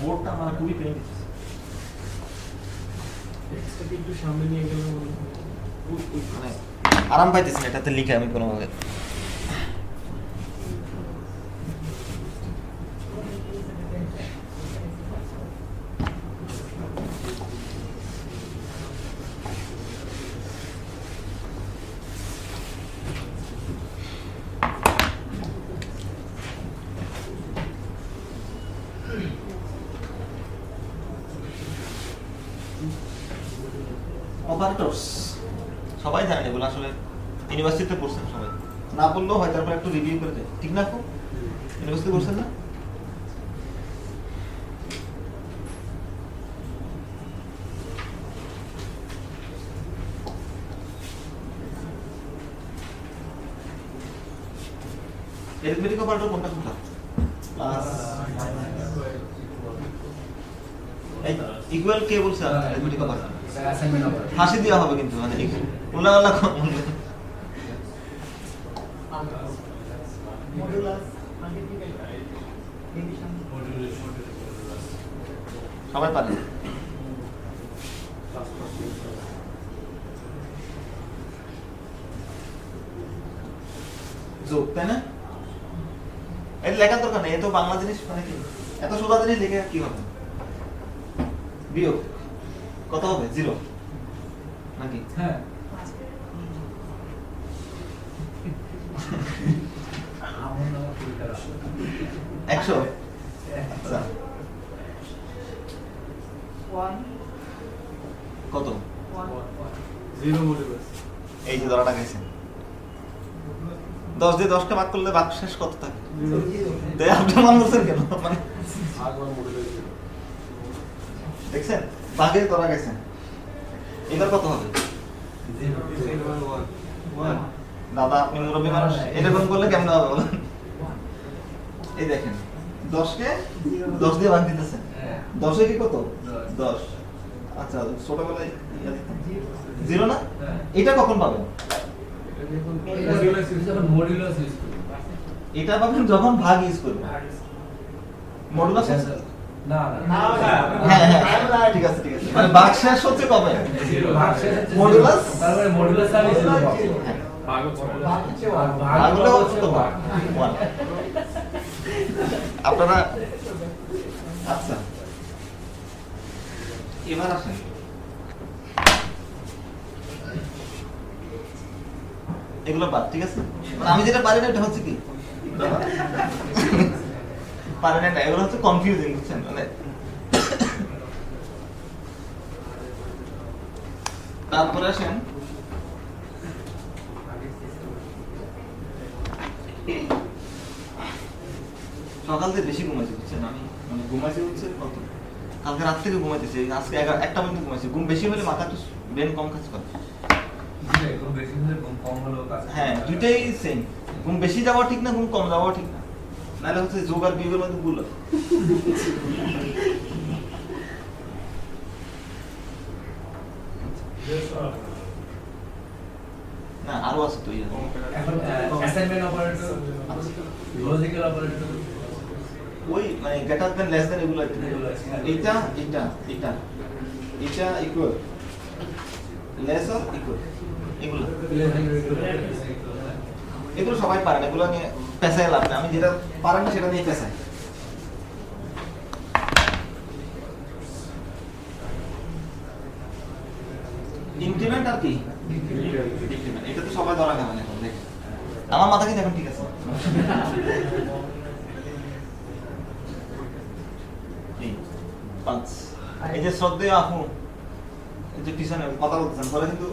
বোর্ডটা আমার খুবই পেইন দিচ্ছে। এক্সট্রা একটু সামনে নিয়ে গেলে মানে আরাম পাইতেছি না এটাতে লিখে আমি কোনোভাবে। অপারেটরস সবাই জানেন এগুলো, আসলে ইউনিভার্সিটিতে পড়ছেন সবাই, না পড়লেও হয় তারপর একটু রিভিউ করে দেয়, ঠিক না? খুব ইউনিভার্সিটি পড়ছেন না? অ্যারিথমেটিক অপারেটর কোনটা কোনটা? ইকুয়াল কে বলছে অ্যারিথমেটিক অপারেটর? হাসি দেওয়া হবে কিন্তু, মানে উল্লা উল্লা সবাই পারে যোগ, তাই না? এটা লেখার দরকার নেই, এত বাংলা জিনিস, মানে কি এত সোজা জিনিস লিখে কি হবে? বিয়োগ কত হবে? 0 নাকি? হ্যাঁ 100। আচ্ছা কত? 0 মডুলাস। এই যে ধরাটা গেছে 10 দিয়ে 10টা ভাগ করলে ভাগ শেষ কত থাকে? তাই আপনি মান করছেন কেন? মানে দেখছেন ভাগে ধরা গেছে, এবার কত হবে? দাদা আপনি মুরব্বী মানুষ, এরকম করলে কেমন হবে বলেন? এই দেখেন 10কে 10 দিয়ে ভাগ দিতেছেন, 10 এ কি কত? 10। আচ্ছা ছোটবেলায় 0 না? এটা কখন পাবেন? এটা পাবেন যখন ভাগ ইউজ করবেন। মডুলাস না হ্যাঁ হ্যাঁ ঠিক আছে ঠিক আছে, মানে ভাগ শেষ হচ্ছে কবে? মডুলাস, তারপরে মডুলাস আমি 0 পাবো। ভাগগুলো হচ্ছে তো 1। আপনারা আচ্ছা এবার আসেন, এগুলো বাদ, ঠিক আছে? মানে আমি যেটা পারি না এটা হচ্ছে কি পারি না, এগুলো হচ্ছে কনফিউজিং, বুঝছেন? মানে তারপরে আসেন সকাল থেকে বেশি ঘুমাইছি, বুঝছেন? আমি মানে ঘুমাইছি হচ্ছে কত, কালকে রাত থেকে ঘুমাইতেছি, আজকে 1টা পর্যন্ত ঘুমাইছি। ঘুম বেশি হলে মাথা একটু ব্রেন কম কাজ করে। হ্যাঁ দুইটাই সেম, ঘুম বেশি যাওয়া ঠিক না, ঘুম কম যাওয়া ঠিক না, নাহলে হচ্ছে যোগ আর বিয়োগের মধ্যে ভুল হয়। না আরো আছে তো, এখন অ্যাসাইনমেন্ট অপারেটর, লজিক্যাল অপারেটর, ওই মানে গ্রেটার দ্যান লেস দ্যান এগুলো এটা এটা এটা এটা ইকুয়াল লেস অর ইকুয়াল, এগুলো এগুলো সবাই পারে না, এগুলো নিয়ে পেশায় লাভ নেই। আমি যেটা পারেন না সেটা নিয়ে পেশায়। ইনক্রিমেন্ট আর কি ডিক্রিমেন্ট, এটা তো সবাই ধরা খাবে না এখন। দেখেন আমার মাথা কিন্তু এখন ঠিক আছে। এই 5 এই যে শ্রদ্ধেয় আপু এই যে পিছনে কথা বলতেছেন, পরে কিন্তু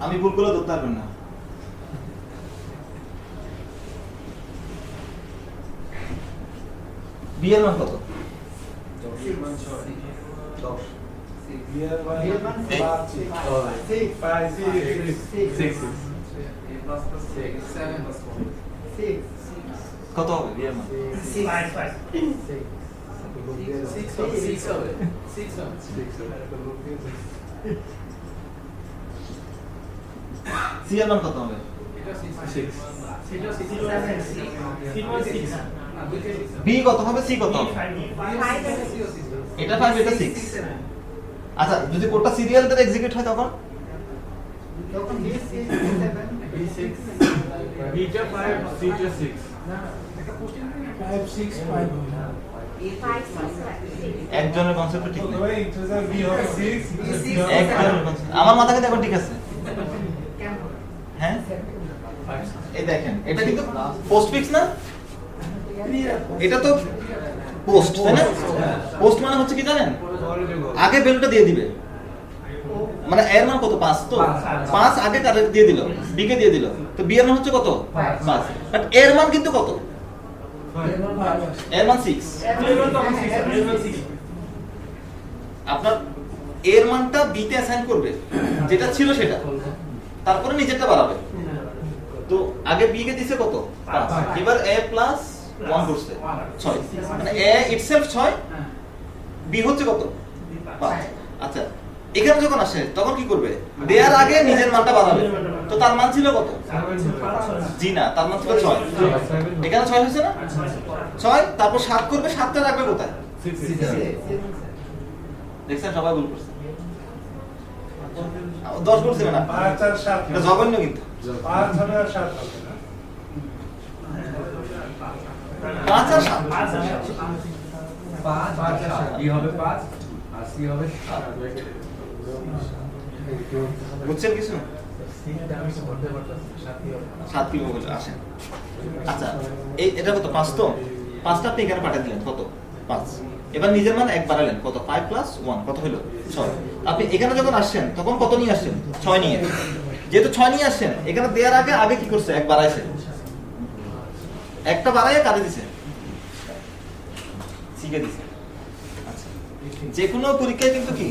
আমি ভুল করে ধরতে পারবেন না। বিয়ের মান কত? 10। কত হবে বিয়ের মান? সি এর মান কত হবে? বি কত হবে, সি কত হবে? এটা 5 এটা 6। আচ্ছা যদি কোডটা সিরিয়াল ধরে এক্সিকিউট হয় তখন বিটা 5 সিটা 6 একজনের কনসেপ্ট ঠিক নেই। একজনের concept- আমার মাথা কিন্তু এখন ঠিক আছে। হ্যাঁ এই দেখেন এটা কিন্তু পোস্ট ফিক্স না, এটা তো পোস্ট তাই না? পোস্ট মানে হচ্ছে কি জানেন, আগে ভ্যালুটা দিয়ে দিবে, মানে এর মান কত 5, তো 5 আগে কারে দিয়ে দিল, বি কে দিয়ে দিল, তো বি এর মান হচ্ছে কত 5, বাট এর মান কিন্তু কত, এর মান 6। আপনার এর মানটা বি তে অ্যাসাইন করবে, যেটা ছিল সেটা, তারপরে নিজেরটা বাড়াবে। তো আগে বি কে দিছে কত 5, এবার a প্লাস 1 করছে 6, মানে a ইটসেলফ 6, বি হচ্ছে কত 5। আচ্ছা এখানে যখন আসে তখন কি করবে, দেয়ার আগে নিজের মানটা বাড়াবে, তো তার মান ছিল কত, জি না তার মান ছিল 6, এখানে 6 হয়েছে না, 6 তারপর 7 করবে, 7টা রাখবে কোথায়, দেখছেন সবাই ভুল করছে, 10 বলছিলেন না, 5 আর 7 এটা জঘন্য কিন্তু 5 হবে আর 7 হবে না 5 আর 7 5 বি হবে 5 আর সি হবে 7। বুঝছেন কিছু, 7 কিলো বলে আসেন। আচ্ছা এই এটা কত 5, তো 5টা আপনি এখানে পাঠিয়ে দিলেন কত 5, এবার নিজের মান 1 বাড়ালেন কত 5 প্লাস 1 কত হলো 6। আপনি এখানে যখন আসছেন তখন কত নিয়ে আসছেন 6 নিয়ে, যেহেতু 6 নিয়ে আসছেন এখানে দেওয়ার আগে আগে কি করছে 1 বাড়াইছে, একটা বাড়াইয়া কাটে দিছে, শিখে দিছে। আচ্ছা যে কোনো পরীক্ষায় কিন্তু কি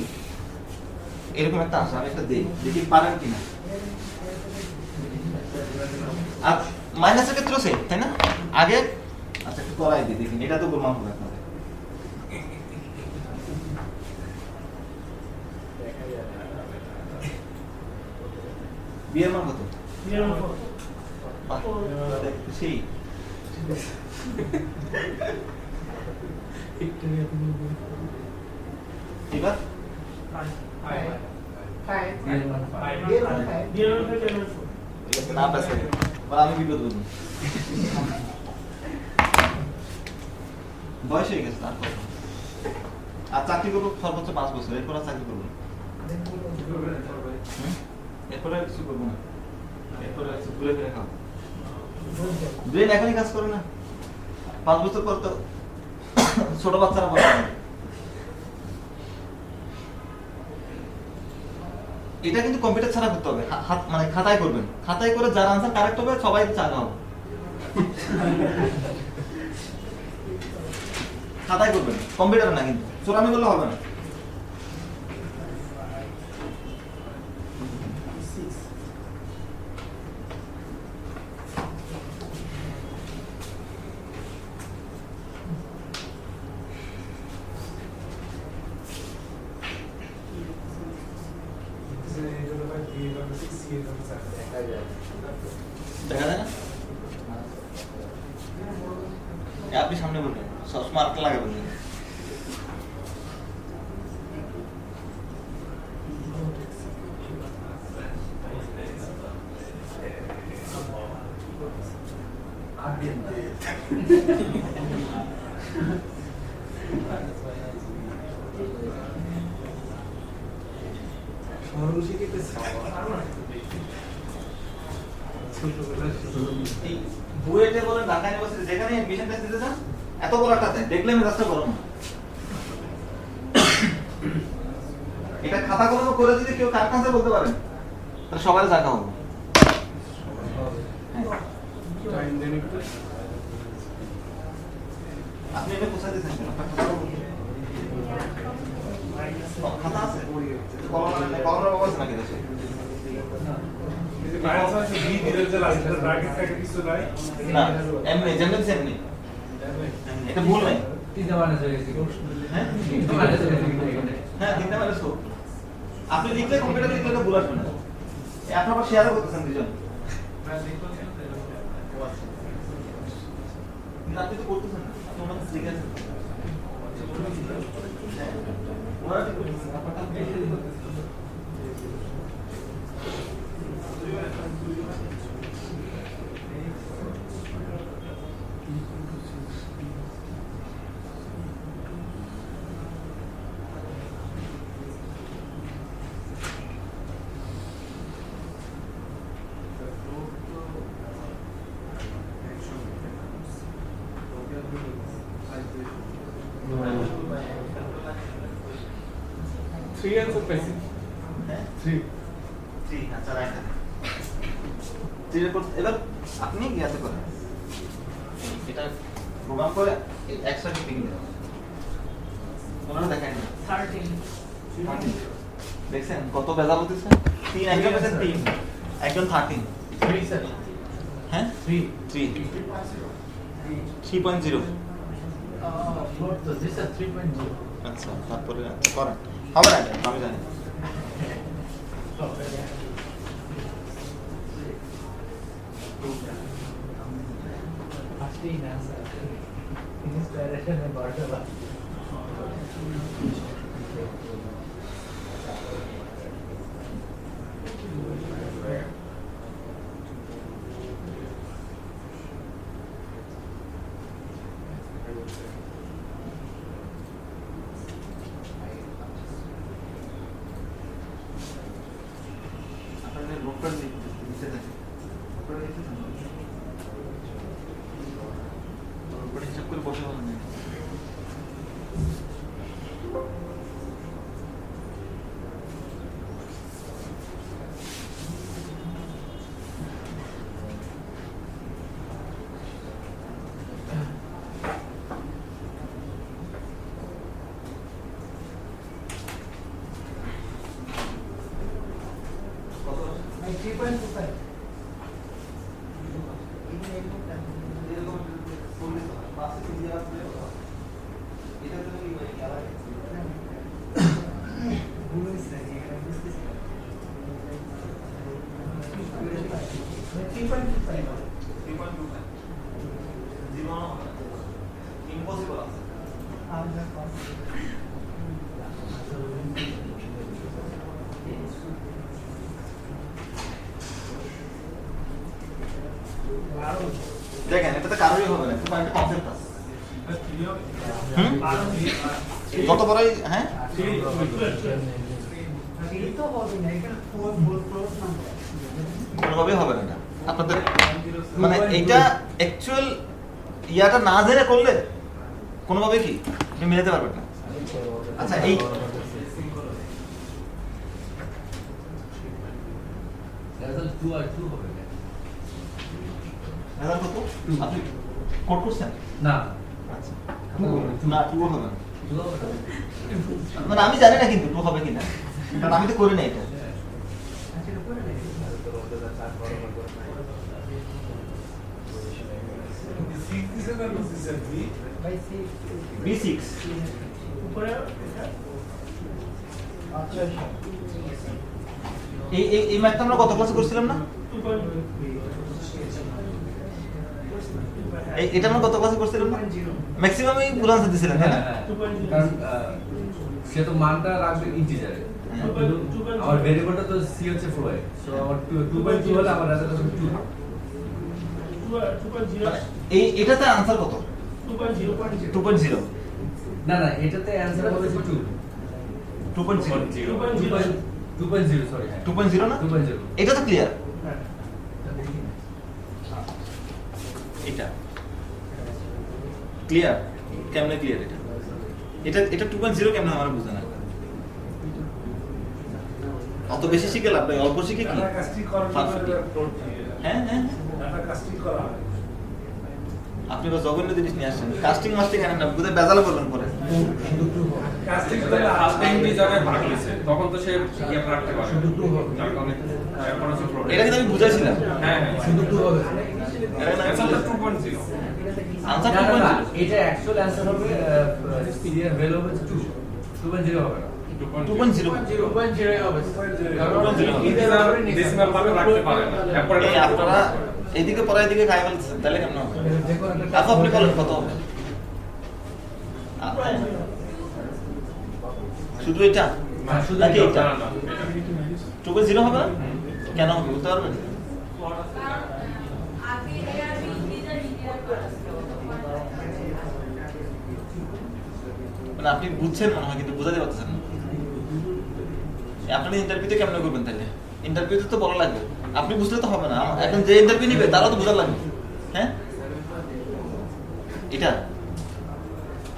এরকম একটা আসে, আমি একটা দেই দেখি পারেন কিনা। আর মাইনাসের ক্ষেত্রেও সেম তাই না, আগে আচ্ছা একটু করাই দিই দেখি, এটা তো প্রমাণ হবে আপনাদের। বিয়ের মান কত, বাহ, সেই এবার না পাচ্ছে আমি বিপদ বলবো, বয়স হয়ে গেছে তারপর, আর চাকরি করবো সর্বোচ্চ 5 বছর, এরপর আর চাকরি করবো না, এরপরে আর কিছু করবো না, এরপরে আর কিছু ঘুরে ফিরে খাবো, ব্রেন এখনই কাজ করে না, 5 বছর পর তো ছোট বাচ্চারা বলে। এটা কিন্তু কম্পিউটার ছাড়া করতে হবে, হাত মানে খাতায় করবেন, খাতায় করে যার আনসার কারেক্ট হবে সবাই চা খাও, খাতায় করবেন, কম্পিউটারে না, কিন্তু চোরামি করলে হবে না। দেখা যায় না, আপনি সামনে বলবেন, সবসময় আরেকটা লাগাবেন না। এই বুয়েটে বলেন, ঢাকা ইউনিভার্সিটি যেখানে এডমিশন টেস্ট দিতে যান, এত বড় একটা দেয়, দেখলে মেজাজটা গরম হয়। এটা খাতা কলম করে যদি কেউ কারেক্ট আনসার বলতে পারেন তাহলে সবাই জায়গা হবে। আপনি এটা কোথায় দিয়েছেন, আপনার খাতা খাতা আছে, কলমের বাবা আছে নাকি দেশে? না এমনি যেমনি সেমনি, এটা ভুল নাই। হ্যাঁ হ্যাঁ 3টা মাইনাস 4, আপনি লিখলে কম্পিউটারে লিখলে ভুল আসবে না। আপনারা শেয়ারও করতেছেন দুজন। কিন্তু আপনি তো করতেছেন না, আপনি ওনার কাছে লিখে আছেন। হ্যাঁ, ওনারা ঠিক করতেছেন, আপনারটা আপনি লিখে দিতে করতেছেন। Three answer passive. হ্যাঁ Three. 3 আচ্ছা রাইট। 3 এর এবার আপনি ইয়াতে করেন, এটা প্রোগ্রাম করে এক্সট্রা টিপিং দেন, ওনারা দেখায় না 13 দেখছেন কত বেজাল হতেছে। 3 একজন পেয়েছেন 3, একজন 13। 3 স্যার হ্যাঁ 3 3 3.0। ফোর তো দিস আর 3.0 আচ্ছা তারপরে করেন, হবে না এটা, আমি জানি। ফার্স্টই না স্যার ইনস্পিরেশন বাড়বে আপনাদের নোটটা লিখতে থাকেন, নোটটা লিখতে থাকেন, নোটটা হিসাব করে বসে বলেন। by 3.25 ইম্পসিবল আছে। দেখেন এটাতে কারোরই হবে না, কিন্তু একটা কনসেপ্ট আছে। যত বড়ই হ্যাঁ কোনোভাবেই হবে না এটা। আপনাদের মানে এইটা অ্যাকচুয়াল ইয়াটা না জেনে করলে কোনোভাবে কি আপনি মেলাতে পারবেন না। আচ্ছা এই রেজাল্ট 2 আর 2 হবে রেজাল্ট কত আপনি কোড করছেন? না আচ্ছা 2 না 2 হবে না, 2 হবে মানে আমি জানি না কিন্তু 2 হবে কিনা, কারণ আমি তো করি না এটা। by 6 B6 উপরে আচ্ছা এই এই এই ম্যাথটা আমরা কত ক্লাসে করছিলাম না? এই এটা আমরা কত ক্লাসে করছিলাম না? ম্যাক্সিমামই ভুল আনসার দিছিলেন তাই না? কারণ সে তো মানটা রাখবে ইন্টিজারে আমার ভেরিয়েবলটা তো সি হচ্ছে ফ্লোয়ে সো আমার 2.2 হলে আমার রেজাল্ট হবে 2 মানে এই এটাতে আনসার কত? 2.0 না না এটাতে অ্যানসার হবে 2 2.0 2.0 সরি হ্যাঁ 2.0 না? 2.0 এটা তো ক্লিয়ার। এটা ক্লিয়ার কেমনে ক্লিয়ার এটা? এটা এটা 2.0 কেমনে আমার বুঝা না। অত বেশি শিখে লাভ নাই, অল্প শিখে কি? হ্যাঁ হ্যাঁ আপনি তো জঘন্য জিনিস নিয়ে আসছেন, কাস্টিং মাস্টিং আনেন না, বুঝে বেজালে করবেন পরে। তখন তো সে ইয়ে রাখতে পারে যার কারণে এখন হচ্ছে প্রবলেম। এটা কিন্তু আমি বুঝাইছিলাম। হ্যাঁ শুধু 2 হবে এটা না আনসারটা 2.0 আনসার না না 2.0 এটা অ্যাকচুয়াল অ্যানসার হবে সিরিয়াল ভ্যালু হবে 2.0 হবে না 2.0 2.0 হবে decimal ভাবে রাখতে পারে না। এই আপনারা এইদিকে পরে এইদিকে খাই ফেলতেছেন, তাহলে কেমন হবে? আচ্ছা আপনি বলেন কত হবে? শুধু এটা না, শুধু নাকি এটা। এটা? না, না, এটা। 2.0 হবে না? কেন হবে বলতে পারবেন? মানে আপনি বুঝছেন মনে হয় কিন্তু বোঝাতে পারতেছেন না। আপনি ইন্টারভিউতে কেমন করবেন তাহলে? ইন্টারভিউতে তো বলা লাগবে, আপনি বুঝলে তো হবে না। এখন যে ইন্টারভিউ নিবে তারাও তো বোঝা লাগবে, হ্যাঁ? এটা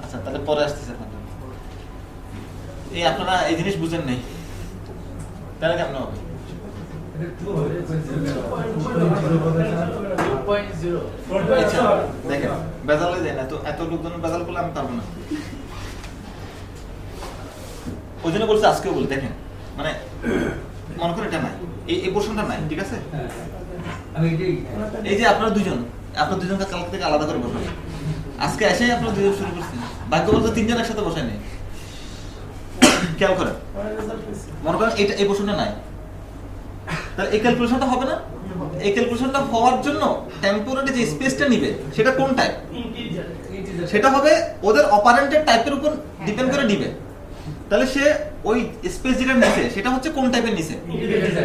আচ্ছা, তাহলে পরে আসতেছে আপনাদের। এই আপনারা এই জিনিস বুঝেন নাই, তাহলে কেমন হবে? এটা 2 হবে, 2.0 আচ্ছা দেখেন, বেজালে যায় না তো, এত লোকজন বেজাল করলে আমি পারবো না। ওই জন্য বলছি আজকেও বলি, দেখেন মানে মনে করেন এটা নাই, এই পোর্শনটা নাই, ঠিক আছে? হ্যাঁ। আমি এটাই এই যে আপনারা দুজনকে কালকে থেকে আলাদা করে বসাবেন। আজকে এসেই আপনারা দুজন শুরু করছেন, ভাগ্য বলতে তিনজন একসাথে বসায় নেই। খেয়াল করেন, মনে করেন এটা এই পোর্শনটা নাই, তাহলে এই ক্যালকুলেশনটা হবে না। এই ক্যালকুলেশনটা হওয়ার জন্য টেম্পোরারি যে স্পেসটা নিবে সেটা কোন টাইপ, সেটা হবে ওদের অপারেন্টের টাইপের উপর ডিপেন্ড করে নিবে। তাহলে সে ওই স্পেস যেটা নিছে সেটা হচ্ছে কোন টাইপের নিছে,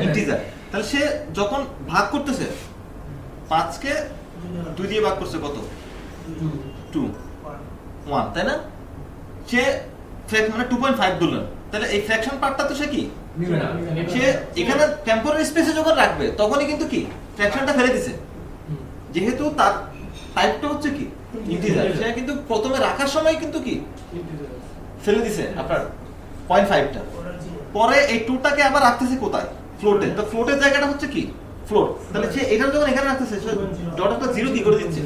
ইন্টিজার। তাহলে সে যখন ভাগ করতেছে 5 কে 2 দিয়ে ভাগ করছে কত, 2 1, তাই না? সে মানে 2.5 ধরলেন, তাহলে এই ফ্র্যাকশন পার্টটা তো সে কি নিবে না। সে এখানে টেম্পোরারি স্পেসে যখন রাখবে তখনই কিন্তু কি ফ্র্যাকশনটা ফেলে দিছে, যেহেতু তার টাইপটা হচ্ছে কি ইন্টিজার। সে কিন্তু প্রথমে রাখার সময় কিন্তু কি ফেলে দিছে আপনার 0.5টা, পরে এই 2টাকে আবার রাখতেছে কোথায়, ফ্লোটে। তো ফ্লোটের জায়গাটা হচ্ছে কি ফ্লোট, তাহলে সে এটা যখন এখানে রাখতেছে ডটটা 0 কি করে দিচ্ছে,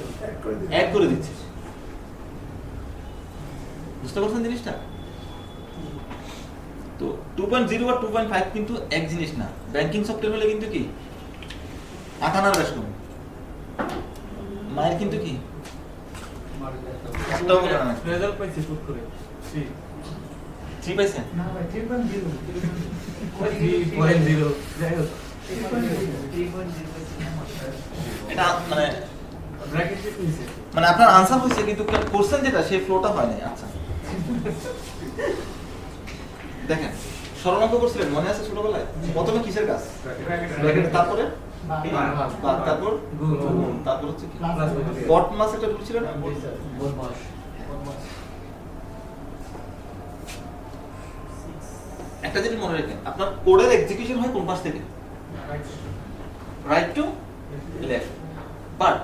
অ্যাড করে দিচ্ছে। বুঝতে পারছেন জিনিসটা? তো 2.0 আর 2.5 কিন্তু এক জিনিস না। ব্যাংকিং সফটওয়্যার হলে কিন্তু কি 8 আনার বেশ কম, মায়ের কিন্তু কি একটাও বলে না। রেজাল্ট পাইছি শুট করে 3 পাইছেন? না ভাই 3.0 3.0 যাই হোক 3.0 এটা মানে ব্র্যাকেট নিছে মানে আপনার আনসার হয়েছে কিন্তু কোশ্চেন যেটা সেই ফ্লোটা হয় নাই। আচ্ছা দেখেন, সরলাঙ্ক করছিলেন মনে আছে ছোটবেলায়? প্রথমে কিসের কাজ? ব্র্যাকেট, তারপরে ভাগ, তারপর গুণ, তারপর হচ্ছে কি বট মাস একটা রুল ছিল না? একটা জিনিস মনে রাখেন, আপনার কোডের এক্সিকিউশন হয় কোন পাশ থেকে, রাইট টু লেফট, বাট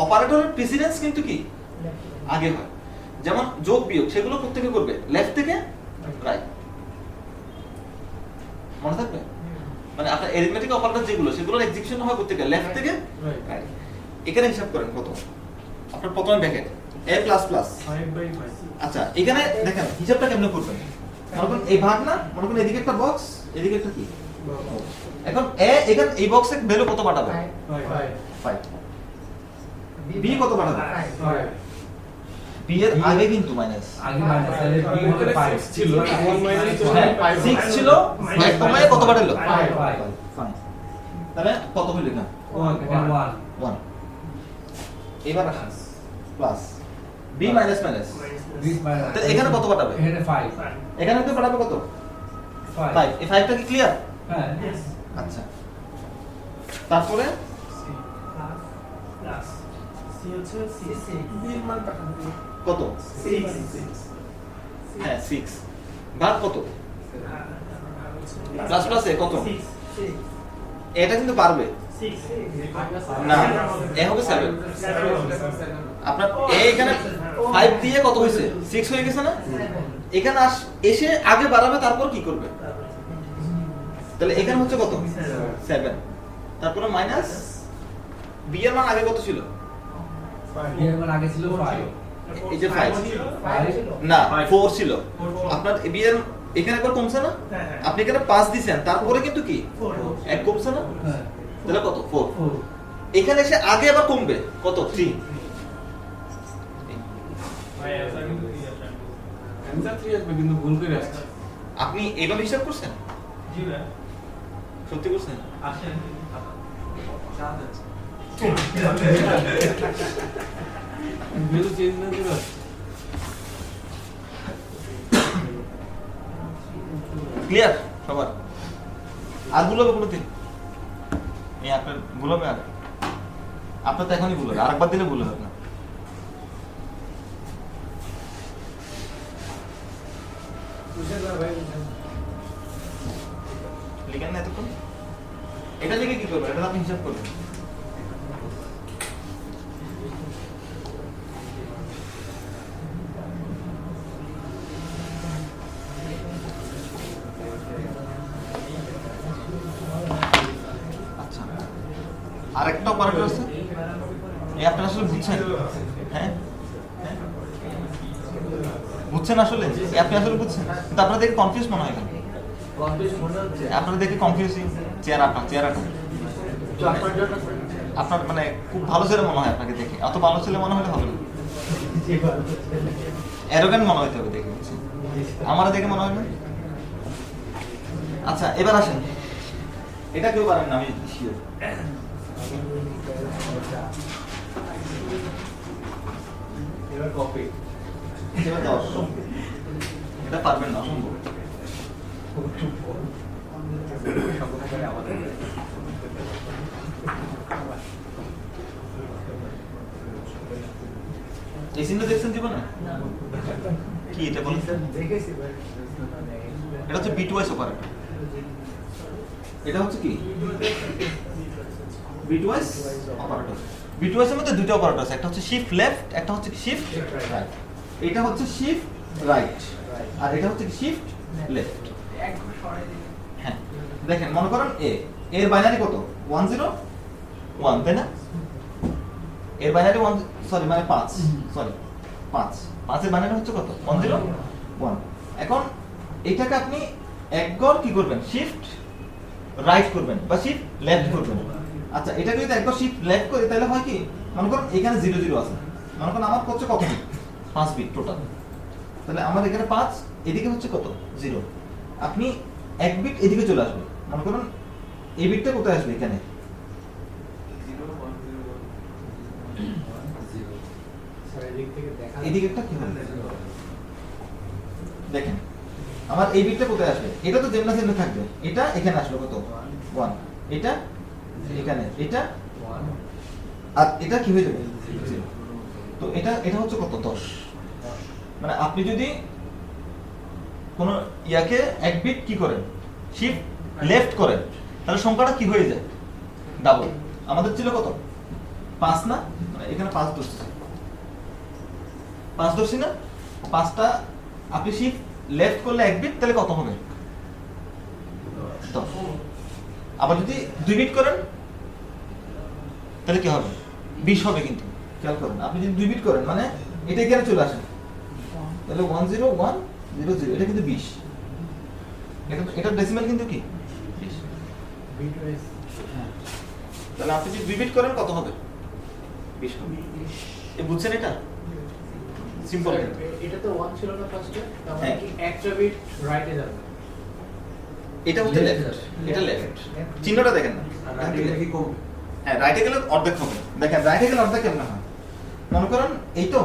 অপারেটরের প্রেসিডেন্স কিন্তু কি আগে হয়। যেমন যোগ বিয়োগ সেগুলো কোথা থেকে করবে, লেফট থেকে রাইট, মনে থাকবে? মানে আপনার অ্যারিথমেটিক অপারেটর যেগুলো সেগুলোর এক্সিকিউশন হয় কোথা থেকে, লেফট থেকে রাইট। এখানে হিসাব করেন কত, আপনার প্রথমে ব্র্যাকেট a++, 5/5 আচ্ছা এখানে দেখেন হিসাবটা কেমনে করবেন। মনে করেন এই ভাগ না, মনে করেন এদিকে একটা বক্স, এদিকে একটা কি, এখন a এখানে এই বক্সে ভ্যালু কত পাঠাবে, 5। b কত পাঠাবে, 5 b এর আগে কিন্তু মাইনাস, আগে মাইনাস তাহলে b হলো 5 ছিল 1 মাইনাস 6 ছিল, এক কমায় কত পাঠালো, 5 5। তাহলে কত হইল এখানে, 1 1। এবার আসেন প্লাস b মাইনাস মাইনাস, তাহলে এখানে কত পাঠাবে, এখানে 5 এখানে তো পাঠাবে কত, 5 5। এই 5টা কি ক্লিয়ার? হ্যাঁ আচ্ছা তারপরে সি হচ্ছে সি বির মান পাঠাবো কত, 6 হ্যাঁ 6 ভাগ কত, প্লাস প্লাসে কত, এটা কিন্তু পারবে না, এ হবে 7। আপনার এ এখানে 5 দিয়ে কত হয়েছে, 6 হয়ে গেছে না? এখানে এসে আগে বাড়াবে, তারপর কি করবে, তাহলে এখানে হচ্ছে কত, 7। তারপরে মাইনাস b এর মান আগে কত ছিল, b এর মান আগে ছিল 5 এই যে 5 না 4 ছিল। আপনার b এর এখানে একবার কমছে না, আপনি এখানে 5 দিবেন, তারপরে কিন্তু কি 1 কমছে না, হ্যাঁ তাহলে কত 4। 4 এখানে এসে আগে আবার কমবে কত, 3। ভাই এটা কিন্তু কি আছে অ্যানসার 3 আসবে কিন্তু ভুল করে আসছে আপনি এইভাবে হিসাব করছেন, জি ভাই সত্যি করছেন? আসেন ভ্যালু চেঞ্জ না করে ক্লিয়ার সবার? আর গুলোবে কোনোতে এই আপনার গুলোবে আর আপনার তো এখনই গুলোবে, আরেকবার দিলে ভুল হবে না। লিখেন না এতক্ষণ? এটা লিখে কি করবেন? এটা আপনি হিসাব করবেন। আচ্ছা, আরেকটা অপারেটর আছে, এই আপনারা আসলে বুঝছেন? হ্যাঁ হ্যাঁ বুঝছেন আসলে? এই আপনি আসলে বুঝছেন, কিন্তু আপনাদের কনফিউজ মনে হয় কেন? আপনারা দেখে কনফিউজিং চেহারা, আপনার চেহারাটা আপনার মানে খুব ভালো ছেলে মনে হয় আপনাকে দেখে। অত ভালো ছেলে মনে হলে হবে না, অ্যারোগ্যান্ট মনে হইতে হবে দেখে, বুঝছেন? আমারও দেখে মনে হয় না। আচ্ছা এবার আসেন, এটা কেউ পারেন না আমি শিওর। এবার কপি এবার 10 এটা পারবেন না, অসম্ভব। এই সিনটা দেখছেন জীবনে? কি এটা বলেন? এটা হচ্ছে বিটওয়াইজ অপারেটর। এটা হচ্ছে কি বিটওয়াইজ অপারেটর? বিটওয়াইজের মধ্যে দুটো অপারেটর আছে, একটা হচ্ছে শিফট লেফট, একটা হচ্ছে শিফট রাইট। এটা হচ্ছে শিফট রাইট আর এটা হচ্ছে শিফট লেফট। হ্যাঁ দেখেন, মনে করেন এর বাইনারি কত? 101, তাই না? এর বাইনারি 1 সরি মানে 5 সরি 5 5 এর বাইনারি হচ্ছে কত? 101। এখন এটাকে আপনি এক গড় কি করবেন? শিফট রাইট করবেন বা শিফট লেফট করবেন। আচ্ছা এটাকে যদি একবার শিফট লেফট করি তাহলে হয় কি, মনে করুন এখানে 00 আছে, মনে করুন আমার হচ্ছে কত বিট? 5 bit total. তাহলে আমার এখানে 5, এদিকে হচ্ছে কত? 0। আপনি এক বিট এদিকে চলে আসবে, মনে করুন এই বিটটা কোথায় আসবে? এখানে। এদিকে একটা কি হবে? দেখেন আমার এই বিটটা কোথায় আসবে? এটা তো যেমন যেমন থাকবে, এটা এখানে আসবে কত? 1। এটা এখানে, এটা আর এটা কি হয়ে যাবে? 0। তো এটা হচ্ছে কত? 10। মানে আপনি যদি কোন ইয়াকে এক বিট কি করেন? শিফট লেফট করেন, তাহলে সংখ্যাটা কি হয়ে যায়? ডাবল। আমাদের ছিল কত? 5 না? মানে এখানে 5 ধরছি, 5 ধরছি না? 5টা আপনি শিফট লেফট করলে এক বিট, তাহলে কত হবে? 10। আবার যদি 2 বিট করেন তাহলে কি হবে? 20 হবে। কিন্তু খেয়াল করেন, আপনি যদি 2 বিট করেন মানে এটা এখানে চলে আসে, তাহলে 10100, এটা কিন্তু 20। এটা ডেসিমাল কিন্তু কি 20। হ্যাঁ, তাহলে আপনি যদি 2 বিট করেন কত হবে? 20 হবে। এই বুঝছেন এটা? সিম্পল। এটা তো 1 ছিল না ফার্স্টে, তার মানে হ্যাঁ। কি একটা বিট রাইটে যাবে? এটা হচ্ছে লেফট, এটা লেফট। চিহ্নটা দেখেন না? কি কম? হ্যাঁ, রাইটে গেলে অর্ধেক হবে। দেখেন রাইটে গেলে অর্ধেক কেমন হয়? মনে করেন এই তো,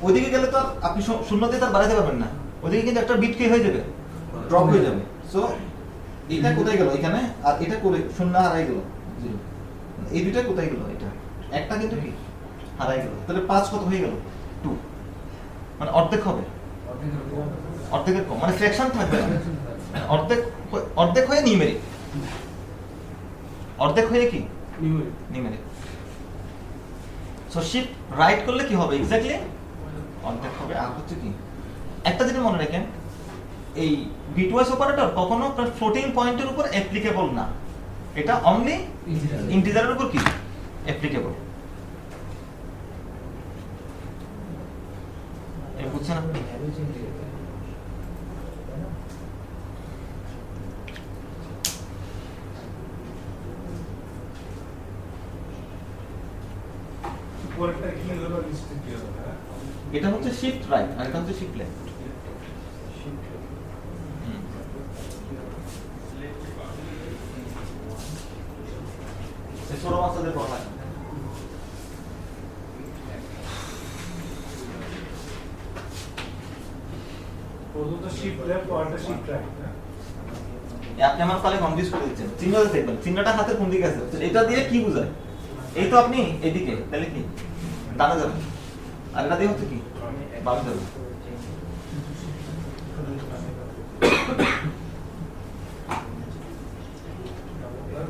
ওইদিকে গেলে তো আপনি শূন্য দিয়ে তার বাড়াতে পারবেন না, ওইদিকে কিন্তু একটা বিট কি হয়ে যাবে? ড্রপ হয়ে যাবে। সো এটা কোথায় গেল? এখানে। আর এটা করে শূন্য হারাই গেল, 0। এই দুইটা কোথায় গেল? এটা একটা কিন্তু কি হারাই গেল। তাহলে 5 কত হয়ে গেল? 2। মানে অর্ধেক হবে, অর্ধেকের কম, মানে ফ্র্যাকশন থাকবে না। অর্ধেক অর্ধেক হয়ে নিউমেরিক, অর্ধেক হয়ে কি নিউমেরিক। সো শিফট রাইট করলে কি হবে? এক্স্যাক্টলি অর্ধেক হবে। আর হচ্ছে কি একটা জিনিস মনে রাখেন, এই বিটওয়াইজ অপারেটর কখনো ফ্লোটিং পয়েন্টের উপর অ্যাপ্লিকেবল না, এটা অনলি ইন্টিজারের উপর কি অ্যাপ্লিকেবল। এই বুঝছেন আপনি? পরেরটা কি হলো? রিস্ট্রিক্ট কি হলো? এটা হচ্ছে শিফট রাইট আর এটা হচ্ছে শিফট লেফট। ছোট বাচ্চাদের পড়া প্রথমত শিফট লেফট পরেরটা শিফট রাইট না আপনি আমার তাহলে কনফিউজ করে দিচ্ছেন। চিহ্নটা দেখবেন, চিহ্নটা হাতের কোন দিকে আছে? এটা দিয়ে কি বোঝায়? এই তো আপনি এদিকে, তাহলে কি ডানে যাবেন, আর এটা দিয়ে হচ্ছে কি বামে যাবেন।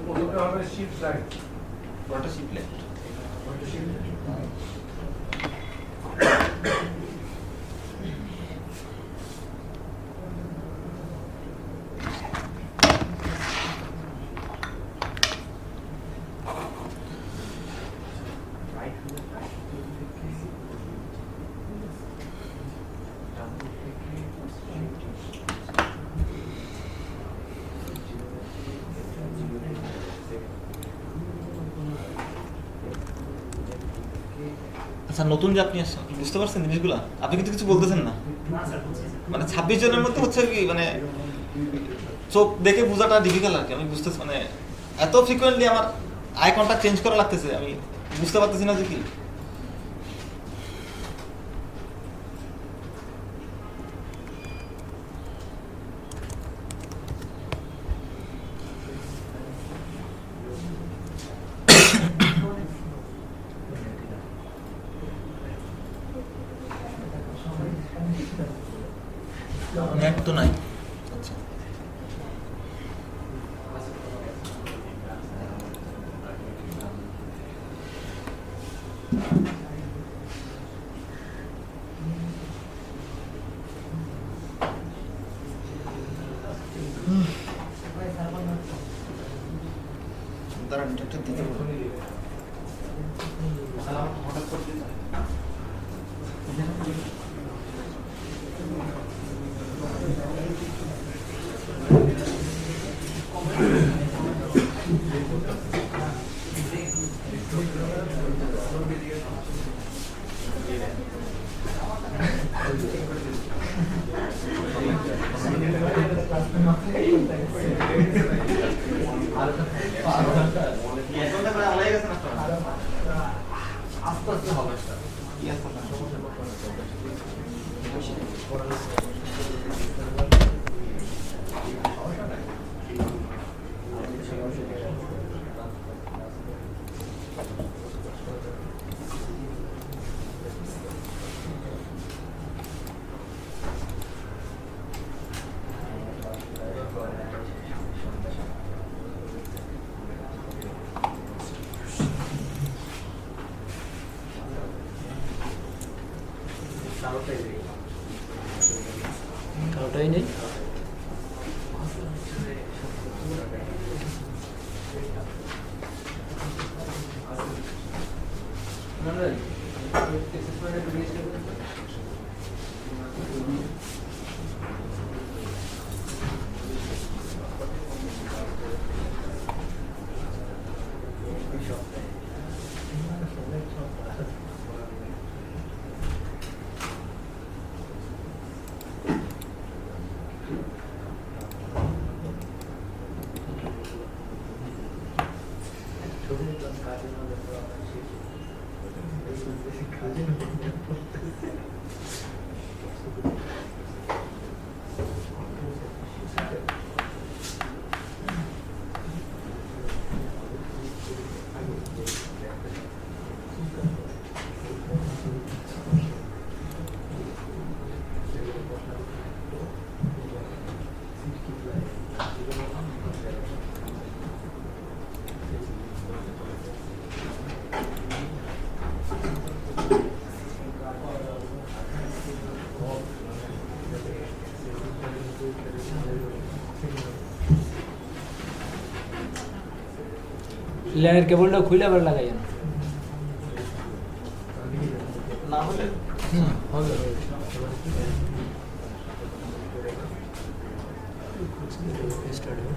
প্রথমটা হবে শিফট রাইট পরেরটা শিফট লেফট। পরেরটা শিফট আচ্ছা, নতুন যে আপনি আসছেন, বুঝতে পারছেন জিনিসগুলো? আপনি কিন্তু কিছু বলতেছেন না, মানে 26 জনের মধ্যে হচ্ছে কি, মানে চোখ দেখে বোঝাটা ডিফিকাল্ট আর কি। আমি বুঝতেছি, মানে এত ফ্রিকোয়েন্টলি আমার আই কন্টাক্ট চেঞ্জ করা লাগতেছে, আমি বুঝতে পারতেছি না যে কি। নেট তো নাই। আচ্ছা, দাঁড়ান, এটা একটু দিতে বলুন। এখনটা করে আলাই গেছে না আস্তে আস্তে হবে এটা। কি আছে না? কারোটাই নেই। লাইনের কেবলটা খুলে আবার লাগাই না হলে হবে। স্টার্ট হবে।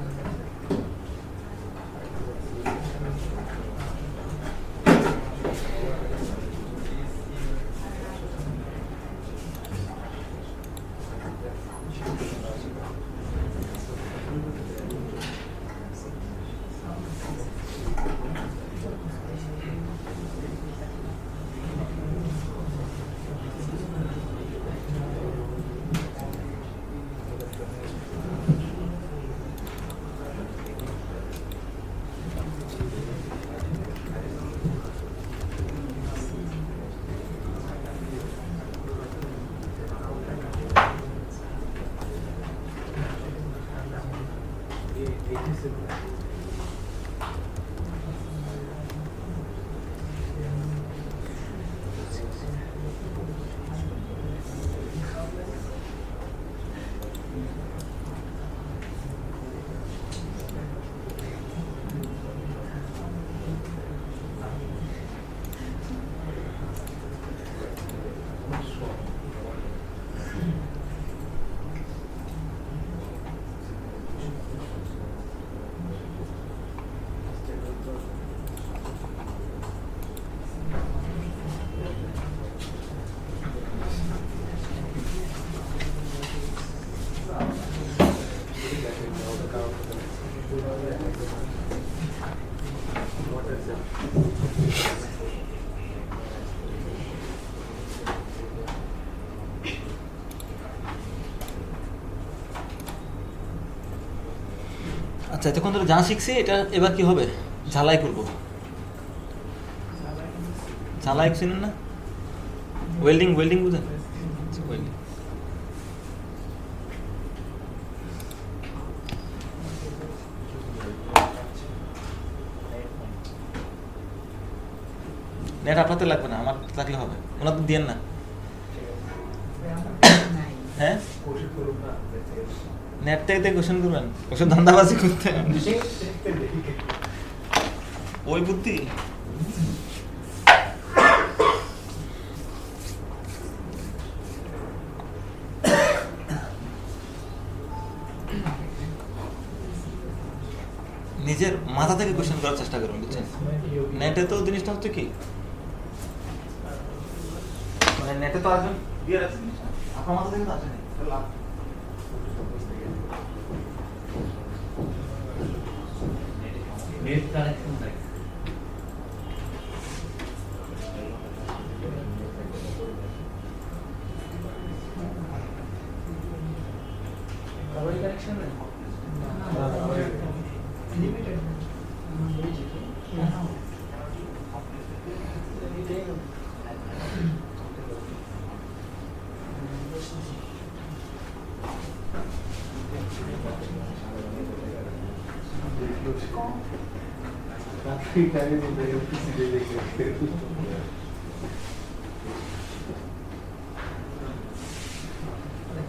আচ্ছা, এতক্ষণ ধরে যা শিখছি এটা এবার কি হবে? ঝালাই করবো। ঝালাই চিনেন না? ওয়েল্ডিং বুঝেন? ওয়েল্ডিং। নেট আপনাদের লাগবে না, আমার থাকলে হবে। ওনাদের দিয়েন না। হ্যাঁ, নেট থেকে কোশ্চেন করবেন, ওসব ধান্দাবাজি করতে ওই বুদ্ধি। নিজের মাথা থেকে কোশ্চেন করার চেষ্টা করুন, বুঝছেন? নেটে তো জিনিসটা হচ্ছে কি, মানে নেটে তো আসবেন দিয়ে রাখছে জিনিসটা, আপনার মাথা থেকে তো আসেনি। নেট কানেকশন নাই। Power connection है? Limited.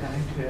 Connect है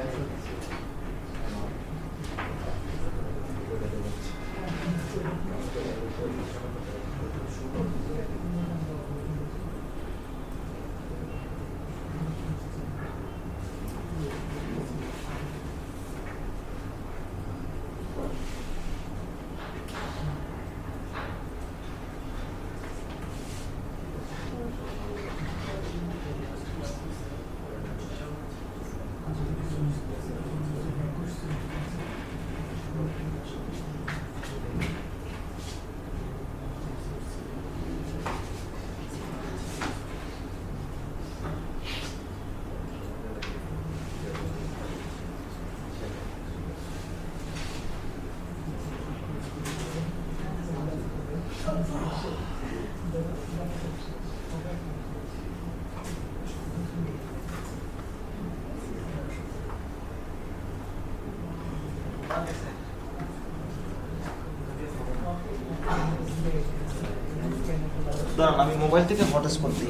দাঁড়ান, আমি মোবাইল থেকে হটস্পট দিই।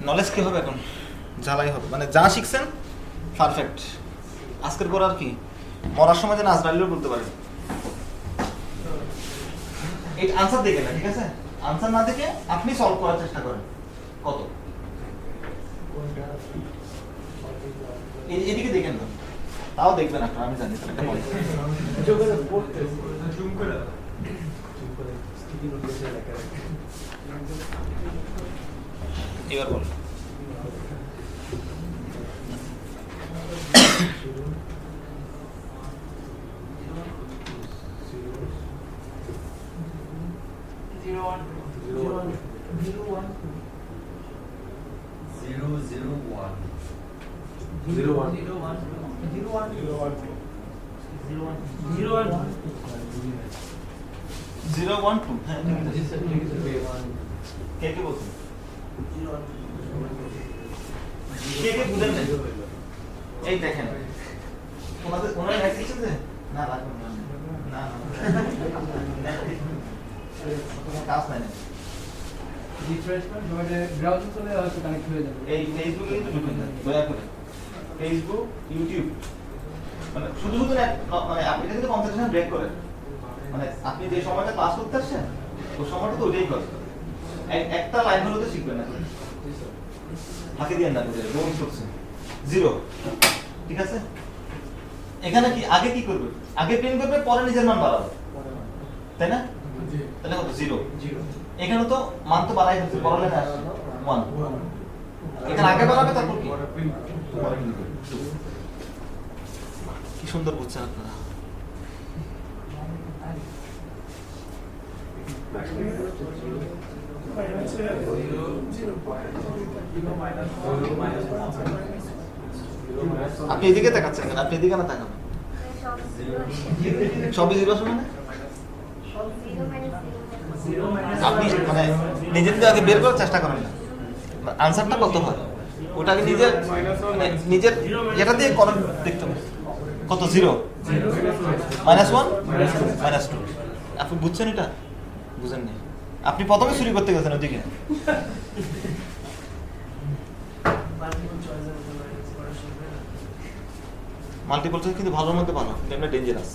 নলেজ কি হবে এখন? ঝালাই হবে, মানে যা শিখছেন পারফেক্ট। আজকের পর আর কি মরার সময় যেন আজরাইলও বলতে পারেন এই আনসার দেখে না, ঠিক আছে? আনসার না দেখে আপনি সলভ করার চেষ্টা করেন। কত এদিকে দেখেন না, তাও দেখবেন আপনারা, আমি জানি একটা পয়েন্ট। এবার বল। জিরো ওয়ান টু, হ্যাঁ কে কে বলছেন? কে কে বুঝেন না? এই দেখেন, ওনারা লিখেছেন যে না রাখুন না না না কাজ নাই না। রিফ্রেশমেন্ট মানে ব্রাউজার চলে হয়তো কানেক্ট হয়ে যাবে। এই ফেসবুকে কিন্তু ঢুকেন না দয়া করে, ফেসবুক ইউটিউব মানে শুধু শুধু মানে আপনি কিন্তু কনসেন্ট্রেশন ব্রেক করেন, মানে আপনি যে সময়টা ক্লাস করতে আসছেন ওই সময়টা তো ওইটাই করেন। একটা লাইন হলো তো শিখবেন না, ফাঁকি দিয়ে না বুঝে বোন করছে জিরো, ঠিক আছে? এখানে কি আগে কি করবে? আগে প্রিন্ট করবে, পরে নিজের মান বাড়াবে, তাই না? তাহলে কত? জিরো। এখানে তো মান তো বাড়াই ফেলছে, পরের লাইনে আসছে 1, এখানে আগে বাড়াবে তারপর কি কি সুন্দর বুঝছেন আপনারা। আপনি এদিকে তাকাচ্ছেন কেন? আপনি এদিকে না তাকান, সবই জিরো আসবে মানে আপনি মানে নিজের দিয়ে আগে বের করার চেষ্টা করেন না, আনসারটা কত হয় ওটাকে নিজের মানে নিজের যেটা দিয়ে করেন দেখতে হবে কত, 0 -1 -2। আপনি বুঝছেন এটা? বুঝেন না, আপনি প্রথমে চুরি করতে গেছেন ওদিকে। মাল্টিপল চয়েস কিন্তু ভালোর মধ্যে ভালো, এমনি ডেঞ্জারাস।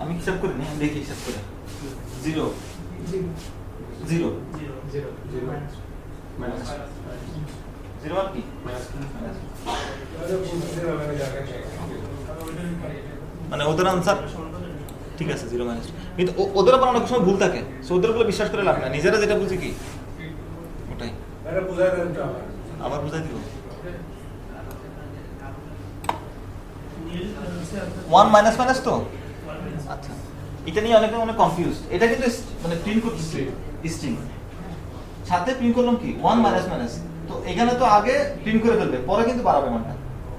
আমি হিসাব করি না, দেখি হিসাব করে 0 0 0 আর কি মানে ওদের আনসার ঠিক আছে 0 -2, কিন্তু ওদের আবার অনেক সময় ভুল থাকে, সো ওদের গুলো বিশ্বাস করে লাভ না, নিজেরা যেটা বুঝি কি ওটাই আবার বুঝাই দিব। 1 মাইনাস মাইনাস তো আচ্ছা, এটা নিয়ে অনেকে অনেক কনফিউজড। এটা কিন্তু মানে প্রিন্ট করতেছি স্ট্রিং, সাথে প্রিন্ট করলাম কি 1 মাইনাস মাইনাস, তো এখানে তো আগে প্রিন্ট করে ফেলবে, পরে কিন্তু বাড়াবে মানটা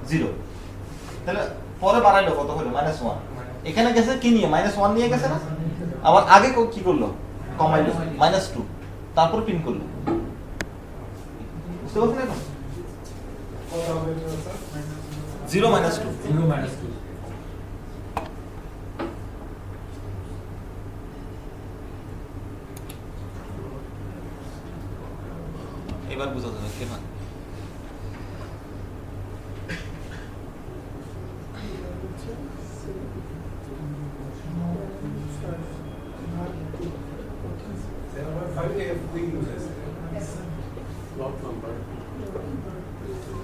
0, তাহলে পরে বাড়াইলো কত হলো -1, এখানে গেছে কি নিয়ে -1 নিয়ে গেছে না, আবার আগে কি করলো কমাইলো -2, তারপর প্রিন্ট করলো। বুঝতে পারছেন এখন? 0 -2 এবার বুঝা যাবে কেমন।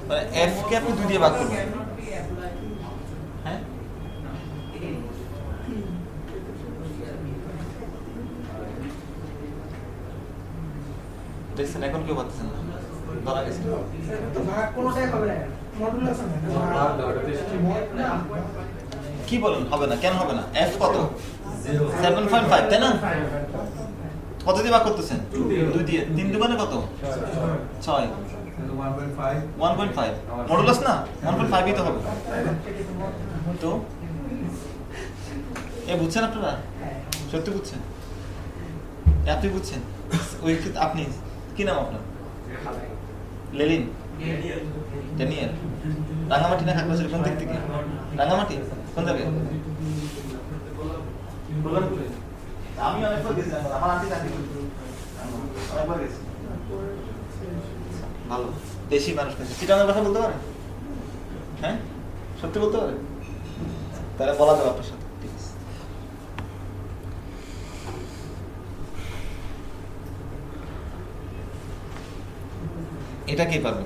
মানে f কে আপনি 2 দিয়ে ভাগ করবেন, হ্যাঁ দেখছেন এখন কেউ পাচ্ছেন না, ধরা গেছে কি বলেন হবে না, কেন হবে না? f কত 7.5 তাই না? কত দিয়ে ভাগ করতেছেন? 2 দিয়ে, 3 দুগুণে কত 6, 1.5 মডুলাস না 1.5 ই তো হবে। তো এ বুঝছেন আপনারা? সত্যি বুঝছেন? আপনি বুঝছেন? ওই আপনি কি নাম আপনার? লেলিন ড্যানিয়েল। রাঙ্গামাটি না খাগড়াছড়ি কোন দিক থেকে? রাঙ্গামাটি কোন জায়গায়? আমি অনেকবার গেছি, আমার আন্টি কাকি অনেকবার গেছি। ভালো দেশি মানুষ কাছে চিটাঙ্গের কথা বলতে পারে? হ্যাঁ সত্যি বলতে পারে? তাহলে বলা যাবে আপনার সাথে, ঠিক আছে। এটা কে পারবে?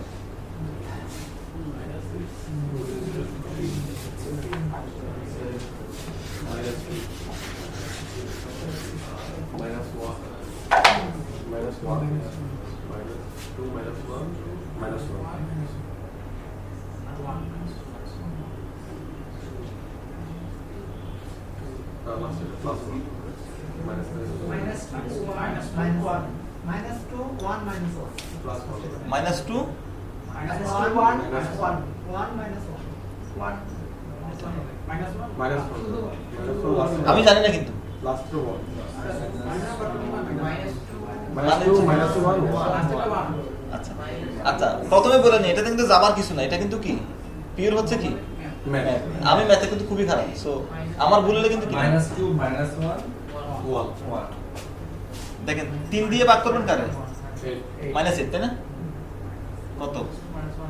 আমি জানি না কিন্তু আচ্ছা আচ্ছা প্রথমে বলে নি, এটা কিন্তু যাবার কিছু না, এটা কিন্তু কি পিওর হচ্ছে কি আমি ম্যাথে কিন্তু খুবই খারাপ, সো আমার ভুল হলে কিন্তু কি -2 -1 1 দেখেন 3 দিয়ে ভাগ করবেন কারে -8 তাই না? কত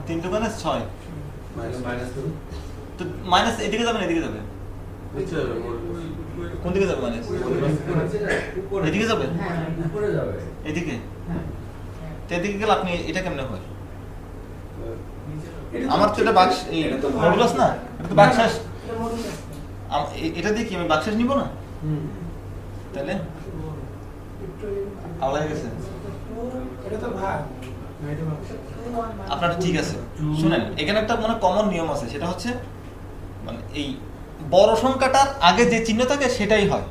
3 2 6 -2 তো মাইনাস এদিকে যাবে না এদিকে যাবে নিচে কোন দিকে যাবে মাইনাস? এদিকে যাবে? উপরে যাবে। এদিকে? তো এদিকে গেলে আপনি এটা কেমনে হয়? আমার তো এটা বাক্স এই মডুলাস না, এটা তো বাক্সাস। এটা দিয়ে কি আমি বাক্সাস নিব না? তাহলে আলাদা গেছে। এটা তো ভাগ আপনার ঠিক আছে, শুনেন এখানে একটা মানে কমন নিয়ম আছে, সেটা হচ্ছে মানে এই বড় সংখ্যাটার আগে যে চিহ্ন থাকে সেটাই হয়।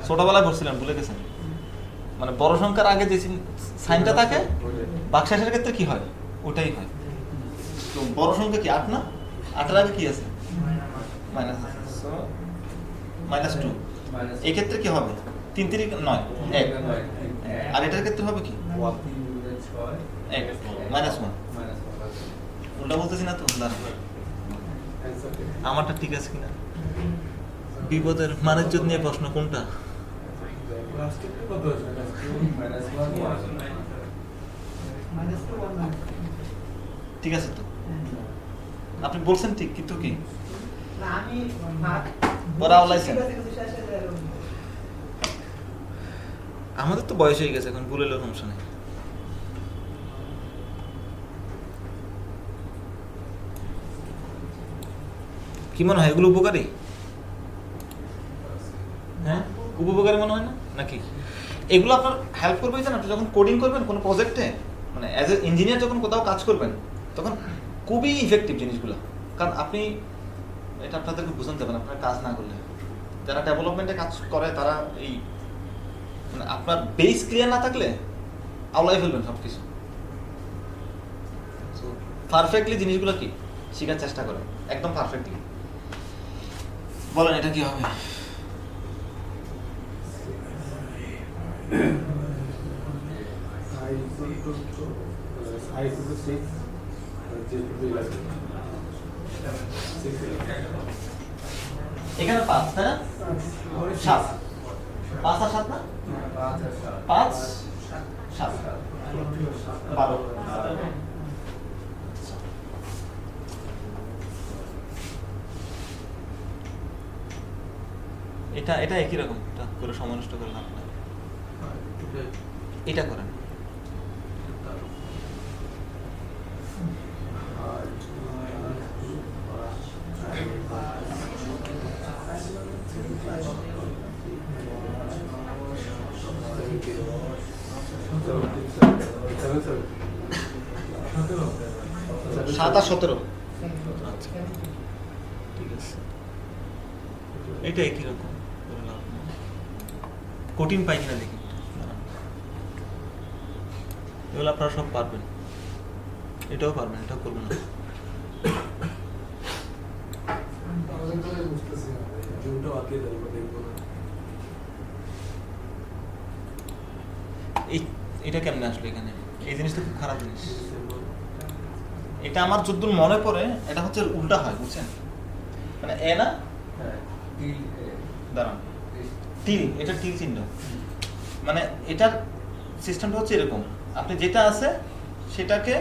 ছোটবেলায় পড়ছিলেন, ভুলে গেছেন? মানে বড় সংখ্যার আগে যে সাইনটা থাকে বাক্সাসের ক্ষেত্রে কি হয়, ওটাই হয়। তো বড় সংখ্যা কি 8 না? 8 এর আগে কি আছে? মাইনাস আছে, সো -2। এই ক্ষেত্রে কি হবে? 3 3 9 1। আর এটার ক্ষেত্রে হবে কি? 1 -1। উল্টা বলতেছি না তো? দাঁড়ান, আমারটা ঠিক আছে কিনা? বিপদের মানের নিয়ে প্রশ্ন কোনটা? কত আছে? ঠিক আছে তো, আপনি বলছেন ঠিক, কিন্তু কি না আমি ভাগ পরে আওলাইছেন। আমাদের তো বয়স হয়ে গেছে, এখন ভুলে এলেও সমস্যা নেই। কি মনে হয় এগুলো উপকারী? হ্যাঁ, উপকারী মনে হয় না নাকি? এগুলো আপনার হেল্প করবে জানেন, আপনি যখন কোডিং করবেন কোনো প্রজেক্টে, মানে অ্যাজ এ ইঞ্জিনিয়ার যখন কোথাও কাজ করবেন, তখন খুবই ইফেক্টিভ জিনিসগুলো। কারণ আপনি এটা আপনাদেরকে বুঝাতে পারেন, আপনার কাজ না করলে। যারা ডেভেলপমেন্টে কাজ করে তারা এই মানে আপনার বেস ক্লিয়ার না থাকলে আওলাই ফেলবেন সব কিছু। পারফেক্টলি জিনিসগুলো কি শেখার চেষ্টা করেন, একদম পারফেক্টলি। বলেন এটা কি হবে? I equal to 6, j equal to 11. 6 এখানে 5 তাই না? 7 5 আর 7 না? 5 7 12। এটা এটা একই রকম, এটা করে সময় নষ্ট করে লাভ নাই। এটা করেন। সাত আর 17। আচ্ছা ঠিক আছে, এটা একই রকম করে লাভ নাই। কঠিন পাই কিনা দেখি, এগুলো আপনারা সব পারবেন, এটাও পারবেন, এটাও করবেন না। এটা কেমনে আসলো এখানে? এই জিনিসটা খুব খারাপ জিনিস। এটা আমার যতদূর মনে পড়ে এটা হচ্ছে উল্টা হয়, বুঝছেন? মানে এ না, দাঁড়ান, টিল, এটা টিল চিহ্ন। মানে এটার সিস্টেমটা হচ্ছে এরকম, আপনি যেটা আছে সেটাকে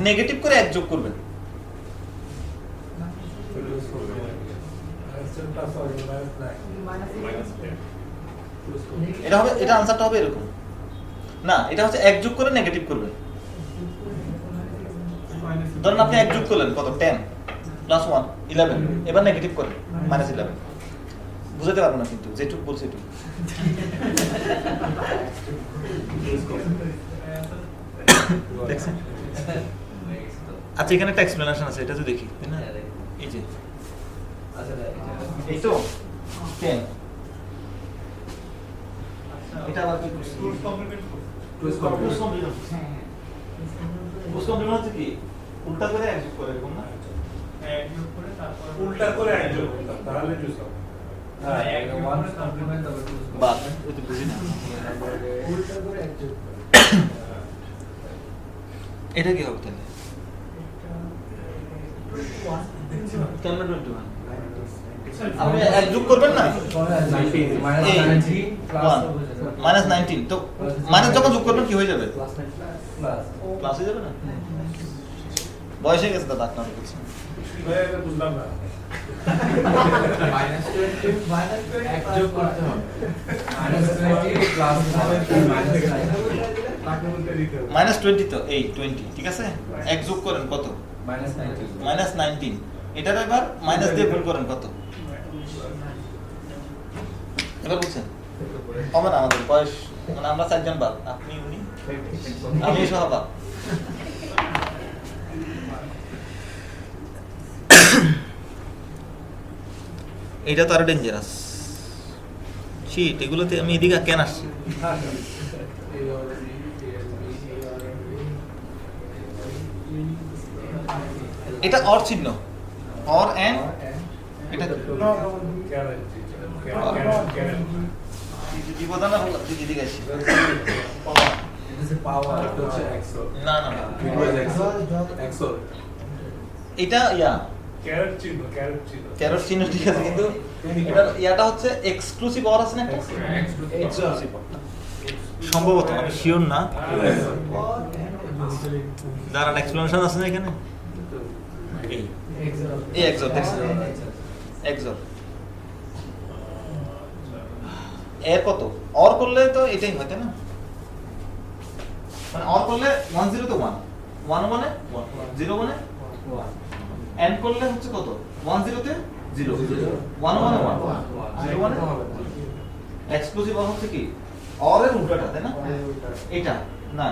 নেগেটিভ করে এক যোগ করবেন। এটা হবে, এটা আনসারটা হবে এরকম না, এটা হচ্ছে এক যোগ করে নেগেটিভ করবেন। ধরেন আপনি এক যোগ করলেন কত, 10 প্লাস 1 11, এবার নেগেটিভ করেন -11। বুঝাতে পারবো না কিন্তু যেটুকু বলছি এটুকু। দেখছেন? আচ্ছা এখানে একটা এক্সপ্লেনেশন আছে, এটা তো দেখি তাই না? এই যে এই তো 10, এটা আবার কি করছি? টুস কমপ্লিমেন্ট হচ্ছে কি উল্টা করে এক যোগ করে, এরকম না? উল্টা করে এক যোগ করতাম, তাহলে টুস হবে। বাদ, ওই তো বুঝি না। এটা কি হবে তাহলে? কেন 21? আপনি এক যোগ করবেন না, -19, তো মাইনাস যখন যোগ করবেন কি হয়ে যাবে? প্লাস হয়ে যাবে না? বয়স হয়ে গেছে দাদা আপনার, বুঝছেন? ভাই এটা বুঝলাম না মাইনাস 20 মাইনাস এক যোগ করতে হবে মাইনাস 20 প্লাস মাইনাস মাইনাস 20 তো এই 20 ঠিক আছে এক যোগ করেন কত মাইনাস 19 মাইনাস 19 এটার এবার মাইনাস দিয়ে গুণ করেন কত এবার বুঝছেন কমন আমাদের বয়স মানে আমরা চারজন বাদ আপনি উনি আমি সহ বাদ এটা তো আরো ডেঞ্জারাস শিট এগুলোতে আমি এদিকে কেন আসছি এটা অর চিহ্ন অর এন্ড এটা কি কথা না বললাম দিদি দিকে আসি পাওয়ার হচ্ছে এক্সো না না না এক্সো এটা ইয়া ক্যারেট চিহ্ন ক্যারট চিহ্ন ঠিক আছে কিন্তু এটা ইয়াটা হচ্ছে এক্সক্লুসিভ অর আছে না একটা এক্সক্লুসিভ সম্ভবত আমি শিওর না দাঁড়ান এক্সপ্লেনেশন আছে না এখানে এই এক্সর দেখছেন এক্সর এর কত অর করলে তো এটাই হয় তাই না মানে অর করলে 1 0 তো 1 1 মানে 1 0 মানে 1 এন্ড করলে হচ্ছে কত 1 0 তে 0 1 মানে 1 0 মানে এক্সক্লুসিভ অর হচ্ছে কি অর এর উল্টাটা তাই না এটা না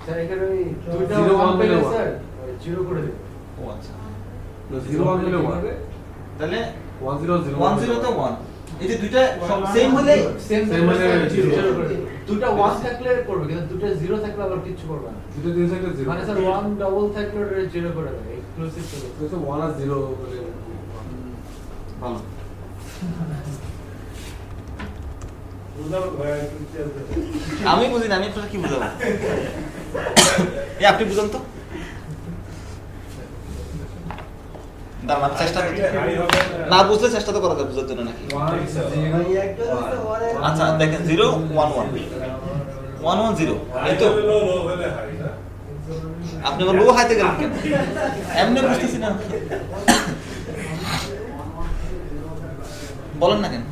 স্যার এখানে ওই দুইটা Zero, 1 one পেলে মিলে স্যার জিরো করে দিন ও আচ্ছা 0 মিলে 1 তাহলে 1 0 0 1 0 তে 1 এই যে দুইটা সেম হলে সেম Same হলে জিরো zero করে দিন দুটো 1 থাকলে করবে কিন্তু দুটো 0 থাকলে আবার কিছু করবে না দুটো দিন থাকলে 0 মানে স্যার 1 ডাবল থাকলে ওটা জিরো করে দেবে এক্সক্লুসিভ করে তো 1 আর 0 বলে ভালো বুঝলাম ভাই আমি বুঝি না আমি আপনাকে কি বুঝাবো এই আপনি বুঝুন তো দাঁড়ান আমি চেষ্টা করি না বুঝলে চেষ্টা তো করা যায় বুঝার জন্য নাকি 1 আচ্ছা দেখেন 0 1 1 1 1 0 এই তো লো হলে হাই না আপনি আবার লো হাইতে গেলেন কেন এমনি বুঝতেছি না বলেন না কেন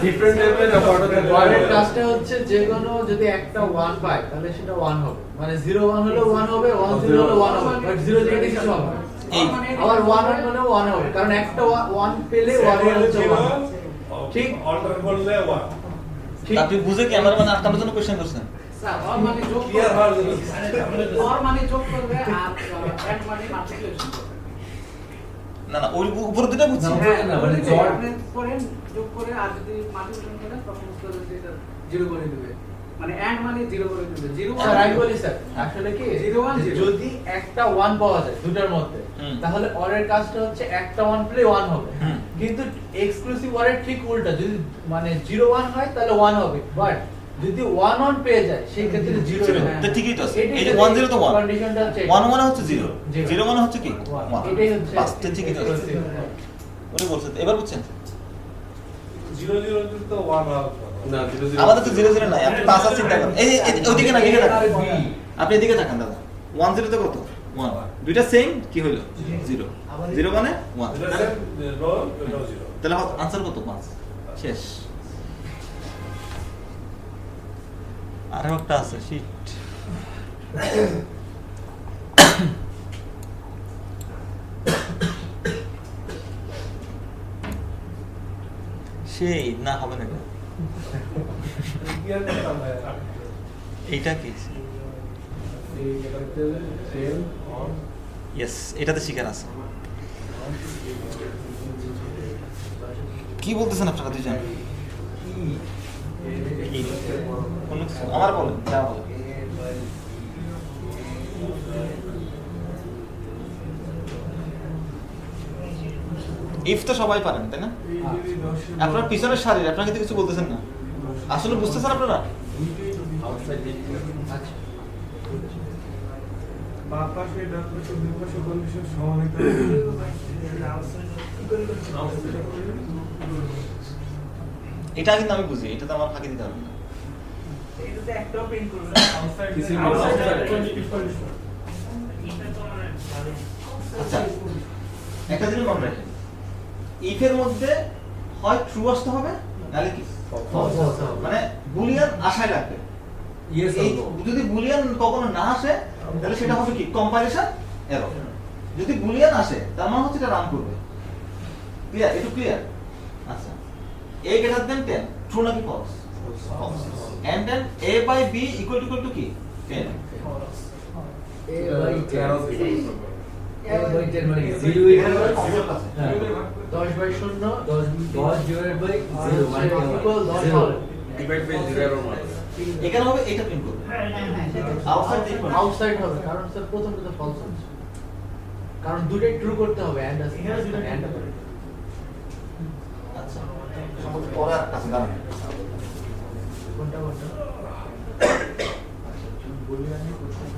ডিফারেন্ট লেভেলের অপারেটর ওয়ানের কাজটা হচ্ছে যে কোনো যদি একটা 1 পায় তাহলে সেটা 1 হবে মানে 0 1 হলেও 1 হবে 1 0 হলেও 1 হবে বাট 0 জায়গায় কিছু হবে না এই আবার 1 হলেও 1 হবে কারণ একটা 1 পেলে 1 এর হচ্ছে 1 ঠিক অল্টার করলে 1 ঠিক আপনি বুঝে কি আমার মানে আপনার জন্য কোশ্চেন করছেন স্যার ওর মানে যোগ ক্লিয়ার হওয়ার জন্য ওর মানে যোগ করবে আর এক মানে মাল্টিপ্লিকেশন করবে না না ওই উপর দুটো বুঝছি হ্যাঁ না, মানে মানে যোগ জ্বর- করেন যোগ করে আর যদি মাল্টিপ্লিকেশন করেন তখন উত্তর হচ্ছে এটা 0 করে দিবে মানে এন্ড মানে 0 করে দিবে 0 স্যার আমি বলি স্যার আসলে কি 0 1 যদি একটা 1 পাওয়া যায় দুটার মধ্যে হুম। তাহলে অরের কাজটা হচ্ছে একটা 1 প্লে 1 হবে হুম। কিন্তু এক্সক্লুসিভ অরের ঠিক উল্টা যদি মানে 0 1 হয় তাহলে 1 হবে বাট যদি 1 1 পেয়ে যায় সেই ক্ষেত্রে 0 তো ঠিকই তো আছে। এই যে 1 0 তো 1 কন্ডিশনটা হচ্ছে 1 মানে হচ্ছে 0 Zero। 0 মানে হচ্ছে কি 1 এটাই হচ্ছে বাস তো ঠিকই তো আছে ওরে বলছেন এবার বুঝছেন 0 0 তো 1 হওয়ার না 0 0 আমাদের তো 0 0 নাই আপনি পাঁচ আর চিন্তা করেন এই ওইদিকে না এদিকে তাকান আপনি এদিকে তাকান দাদা 1 0 তে কত 1 দুইটা সেম কি হলো 0 0 মানে 1 এটা লো 0 তাহলে आंसर কত 5 শেষ আরে একটা আছে শিট সেই না হবে না এটা। ক্লিয়ার করতাম ভাই এইটা কি এই এটাতে সেল অন ইয়েস এটাতে শিকার আছে কি বলতেছেন আপনারা দুইজন কি? কোনো কিছু? আমার বলেন যা বলেন ইফ তো সবাই পারেন তাই না আপনার পিছনের শারীর আপনারা কিন্তু কিছু বলতেছেন না আসলে বুঝতেছেন আপনারা আউটসাইড আচ্ছা বাম পাশে ডান পাশে দুই পাশে কন্ডিশন সমান হতে এটা কিন্তু আমি বুঝি এটা তো আমার ফাঁকি দিতে হবে না এটাতে একটাও প্রিন্ট করবে আউটসাইড কিছু আউটসাইড outside। কন্ডিশন আচ্ছা একটা জিনিস মনে রাখেন, ইফ এর মধ্যে হয় ট্রু আসতে হবে নাহলে কি মানে বুলিয়ান আশায় রাখবে। ইয়েস এই যদি বুলিয়ান কখনো না আসে তাহলে সেটা হবে কি কম্পাইলেশন এরর। যদি বুলিয়ান আসে তার মানে হচ্ছে এটা রান করবে। ক্লিয়ার? একটু ক্লিয়ার? আচ্ছা a greater than 10 ট্রু নাকি false? False. and then a by b equal to কি 10। A by 10 মানে 0 এখানে কোনো concept আছে? 10/0 10 divided by 0 মানে zero. ডিভাইড বাই 0 এর মান এখানে হবে এটা প্রিন্ট করবে। আউটসাইড দেখুন আউটসাইড হবে কারণ স্যার প্রথমটা তো ফলস হচ্ছে, কারণ দুটোই ট্রু করতে হবে এন্ড আছে এন্ড আচ্ছা সম্ভবত পরে আর কাছে দাঁড়ান। কোনটা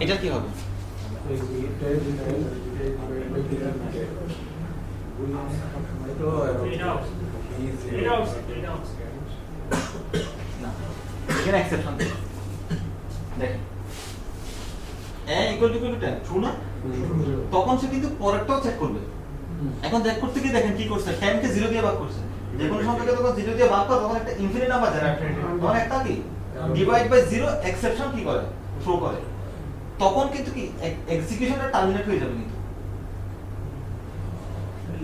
এটা কি হবে? না এখানে এক্সেপশন দেখেন a equal to 10 ট্রু না? তখন সে কিন্তু পরেরটাও চেক করবে। এখন চেক করতে গিয়ে দেখেন কি করছে, 10 কে 0 দিয়ে ভাগ করছে। যে কোনো সংখ্যাকে যখন 0 দিয়ে ভাগ করে তখন একটা ইনফিনিট নাম্বার জেনারেট হয়, তখন একটা কি ডিভাইড বাই 0 এক্সেপশন কি করে থ্রো করে। তখন কিন্তু কি এক্সিকিউশনটা টার্মিনেট হয়ে যাবে কিন্তু।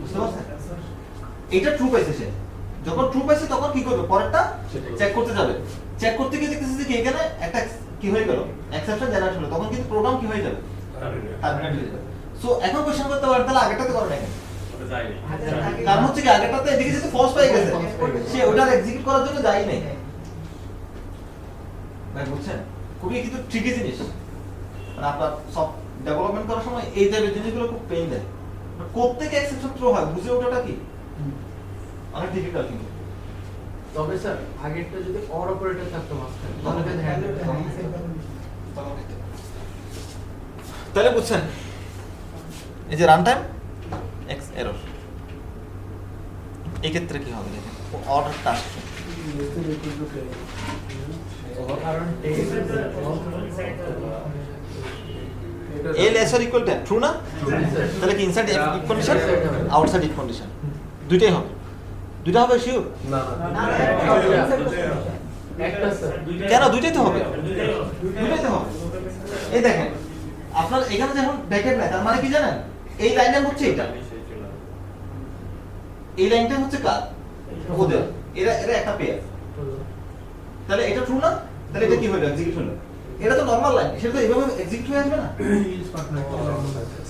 বুঝতে পারছেন? এটা ট্রু পাইছে সে, যখন ট্রু পাইছে তখন কি করবে পরেরটা চেক করতে যাবে। চেক করতে গিয়ে দেখতেছে যে কি এখানে একটা কি হয়ে গেল এক্সেপশন জেনারেট হলো, তখন কিন্তু প্রোগ্রাম কি হয়ে যাবে টার্মিনেট হয়ে যাবে। সো এখন কোশ্চেন করতে পারেন তাহলে আগেরটাতে করে না কেন? ওটা যায়নি। কারণ হচ্ছে কি আগেরটাতে এদিকে যেতে ফলস পাই গেছে, সে ওটার এক্সিকিউট করার জন্য যাই নাই। ভাই বুঝছেন? খুবই কিন্তু ট্রিকি জিনিস, মানে আপনার সব ডেভেলপমেন্ট করার সময় এই টাইপের জিনিসগুলো খুব পেইন দেয়। কোত্থেকে এক্সেপশন থ্রো হয় বুঝে ওঠাটা কি অনেক ডিফিকাল্ট কিন্তু। তবে স্যার আগেরটা যদি অর অপারেটর থাকতো মাঝখানে তাহলে কিন্তু হ্যান্ডেল তাহলে বুঝছেন এই যে রান টাইম এক্স এরর, এই ক্ষেত্রে কি হবে দেখেন অর্ডার টাস্ক কারণ এ লেসার ইকুয়াল টু ট্রু না? তাহলে কি inside if condition outside if condition দুইটাই হবে? দুইটা হবে শিওর? না একটা স্যার কেন দুইটাই তো হবে? দুইটাই তো হবে। এই দেখেন আপনার এখানে যখন ব্র্যাকেট নাই তার মানে কি জানেন, এই লাইনটা হচ্ছে এটা, এই লাইনটা হচ্ছে কার ওদের, এরা এরা একটা পেয়ার। তাহলে এটা ট্রু না? তাহলে এটা কি হলো এক্সিকিউট হলো। এটা তো নরমাল লাইন, সেটা তো এইভাবে এক্সিকিউট হয়ে আসবে না।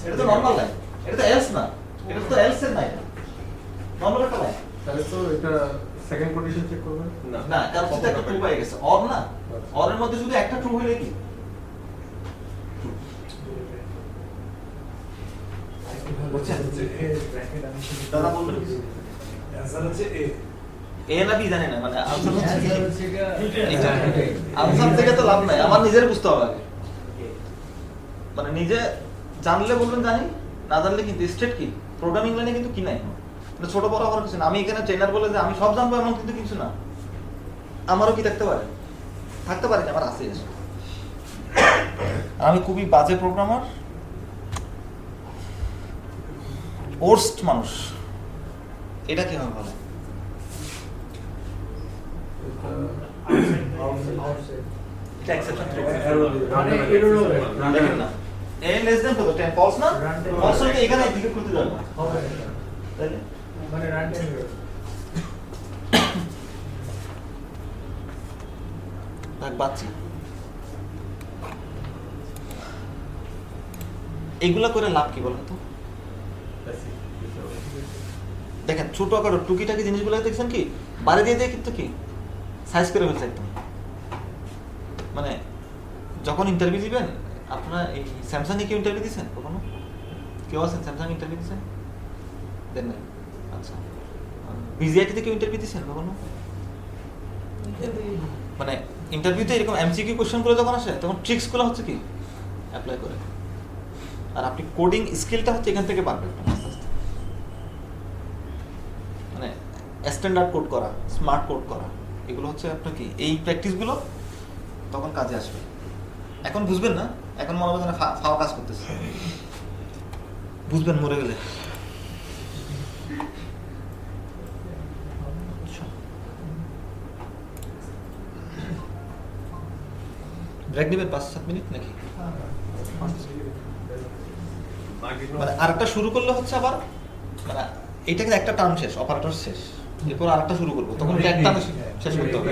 এটা তো নরমাল লাইন, এটা তো এলস না, এটা তো এলস এর না, এটা নরমাল একটা লাইন। তাহলে তো এটা সেকেন্ড কন্ডিশন চেক করবেন না না কারণ সেটা একটা ট্রু পাই গেছে, অর না, অর এর মধ্যে শুধু একটা ট্রু হইলে কি বুঝছেন? দাদা বলবেন অ্যানসার হচ্ছে এ এ না বি জানি না, মানে আনসার হচ্ছে কি? এটা আনসার থেকে তো লাভ নাই, আমার নিজের বুঝতে হবে আগে। মানে নিজে জানলে বলবেন জানি, না জানলে কিন্তু স্ট্রেট কি প্রোগ্রামিং লাইনে কিন্তু কি নাই, মানে ছোট বড় হওয়ার কিছু না। আমি এখানে ট্রেনার বলে যে আমি সব জানবো এমন কিন্তু কিছু না, আমারও কি থাকতে পারে কি আমার আছে। আমি খুবই বাজে প্রোগ্রামার, ওর্স্ট মানুষ। এটা কি হবে বলে? এটা এক্সেপশন থ্রো মানে এরর হবে দেখেন না, a less than কত 10 false না? false হলে এখানে এক্সিকিউট করতে যাবে না, হবে তাইলে মানে রান টাইম থাক বাচ্চি। এগুলা করে লাভ কি বলেন তো? দেখেন ছোট আকার টুকিটাকি জিনিসগুলো দেখছেন কি বাড়ি দিয়ে দিয়ে কিন্তু কি সাইজ করে ফেলছে একদম। মানে যখন ইন্টারভিউ দিবেন আপনারা এই স্যামসাং এ কি ইন্টারভিউ দিয়েছেন কখনো? কেউ আছেন স্যামসাং ইন্টারভিউ দিয়েছেন? দেন নাই? আচ্ছা বিজিআইটি তে কেউ ইন্টারভিউ দিয়েছেন কখনো? মানে ইন্টারভিউতে এরকম এমসিকিউ কোশ্চেনগুলো যখন আসে তখন ট্রিক্সগুলো হচ্ছে কি অ্যাপ্লাই করে, আর আপনি কোডিং স্কিলটা হচ্ছে এখান থেকে পারবেন আস্তে আস্তে। মানে স্ট্যান্ডার্ড কোড করা, স্মার্ট কোড করা, এগুলো হচ্ছে আপনার কি এই প্র্যাকটিসগুলো তখন কাজে আসবে। এখন বুঝবেন না, এখন মনে হয় ফাওয়া কাজ করতেছে। বুঝবেন মরে গেলে। ব্রেক নেবেন 5-7 মিনিট নাকি? মানে আরেকটা শুরু করলে হচ্ছে আবার মানে এইটাকে একটা টার্ম শেষ, অপারেটর শেষ, এরপর আরেকটা শুরু করবো, তখন একটা টার্ম শেষ করতে হবে।